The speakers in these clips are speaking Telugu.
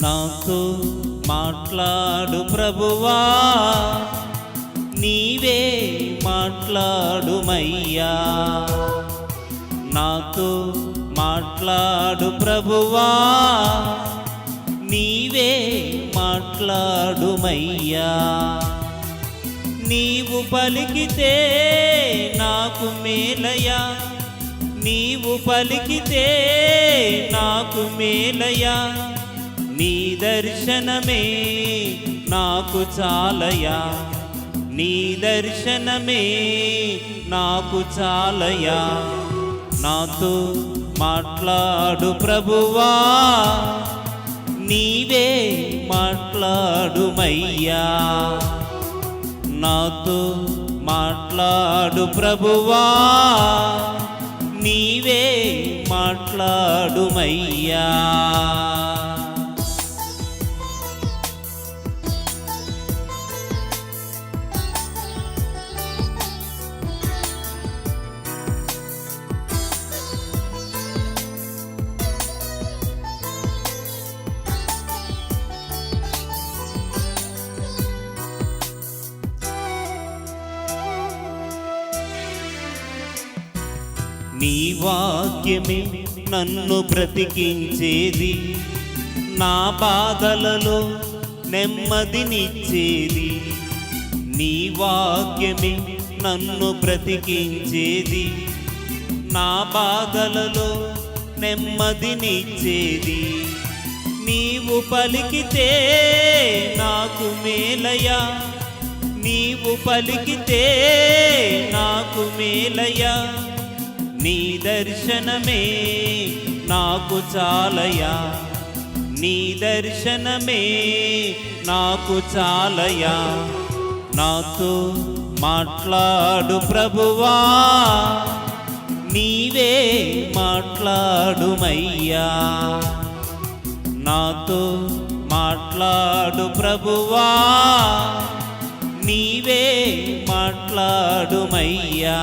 నాతో మాట్లాడు ప్రభువా, నీవే మాట్లాడుమయ్యా. నాతో మాట్లాడు ప్రభువా, నీవే మాట్లాడుమయ్యా. నీవు పలికితే నాకు మేలయా, నీవు పలికితే నాకు మేలయా. నీ దర్శనమే నాకు చాలయా, నీ దర్శనమే నాకు చాలయా. నాతో మాట్లాడు ప్రభువా, నీవే మాట్లాడుమయ్యా. నాతో మాట్లాడు ప్రభువా, నీవే మాట్లాడుమయ్యా. నీ వాక్యమే నన్ను బ్రతికించేది, నా బాధలలో నెమ్మదినిచ్చేది. నీ వాక్యమే నన్ను బ్రతికించేది, నా బాధలలో నెమ్మదినిచ్చేది. నీవు పలికితే నాకు మేలయా, నీవు పలికితే నాకు మేలయా. నీ దర్శనమే నాకు చాలయా, నీ దర్శనమే నాకు చాలయా. నాతో మాట్లాడు ప్రభువా, నీవే మాట్లాడుమయ్యా. నాతో మాట్లాడు ప్రభువా, నీవే మాట్లాడుమయ్యా.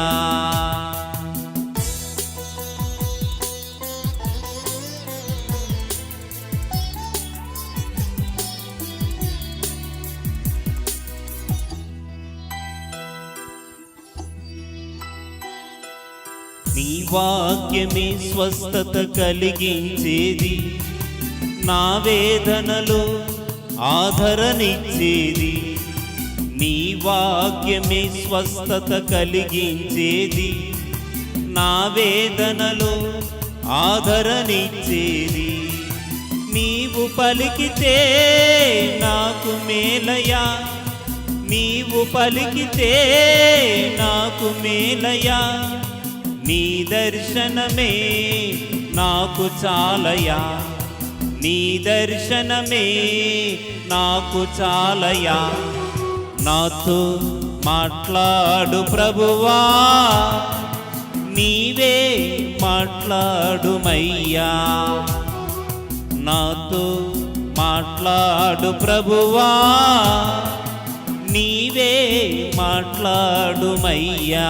నీ వాక్యమే స్వస్థత కలిగించేది, నా వేదనలో ఆదరణిచ్చేది. నీ వాక్యమే స్వస్థత కలిగించేది, నా వేదనలో ఆదరణిచ్చేది. నీవు పలికితే నాకు మేలయా, నీవు పలికితే నాకు మేలయా. నీ దర్శనమే నాకు చాలయా, నీ దర్శనమే నాకు చాలయా. నాతో మాట్లాడు ప్రభువా, నీవే మాట్లాడుమయ్యా. నాతో మాట్లాడు ప్రభువా, నీవే మాట్లాడుమయ్యా.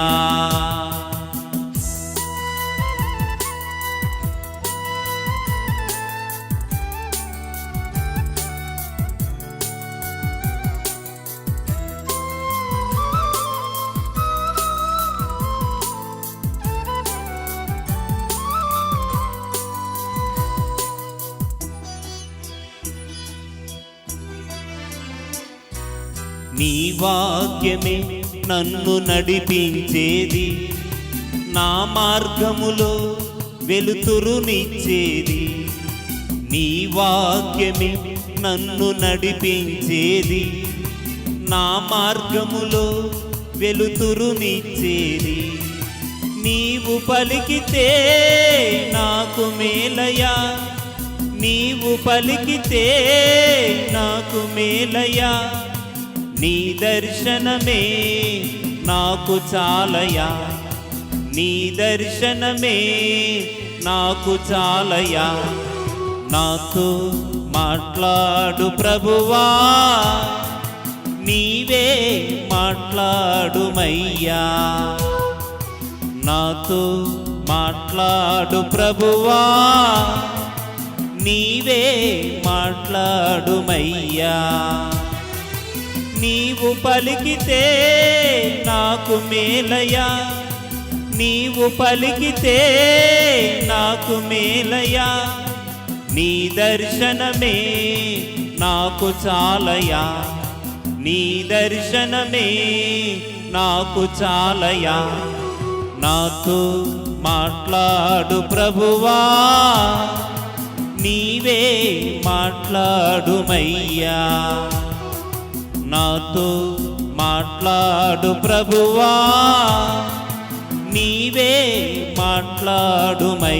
నీ వాక్యమే నన్ను నడిపించేది, నా మార్గములో వెలుతురునిచ్చేది. నీ వాక్యమే నన్ను నడిపించేది, నా మార్గములో వెలుతురునిచ్చేది. నీవు పలికితే నాకు మేలయా, నీవు పలికితే నాకు మేలయా. నీ దర్శనమే నాకు చాలయా, నీ దర్శనమే నాకు చాలయా. నాతో మాట్లాడు ప్రభువా, నీవే మాట్లాడుమయ్యా. నాతో మాట్లాడు ప్రభువా, నీవే మాట్లాడుమయ్యా. నీవు పలికితే నాకు మేలయా, నీవు పలికితే నాకు మేలయా. నీ దర్శనమే నాకు చాలయా, నీ దర్శనమే నాకు చాలయా. నాతో మాట్లాడు ప్రభువా, నీవే మాట్లాడుమయ్యా. నాతో మాట్లాడు ప్రభువా, నీవే మాట్లాడుమయ్యా.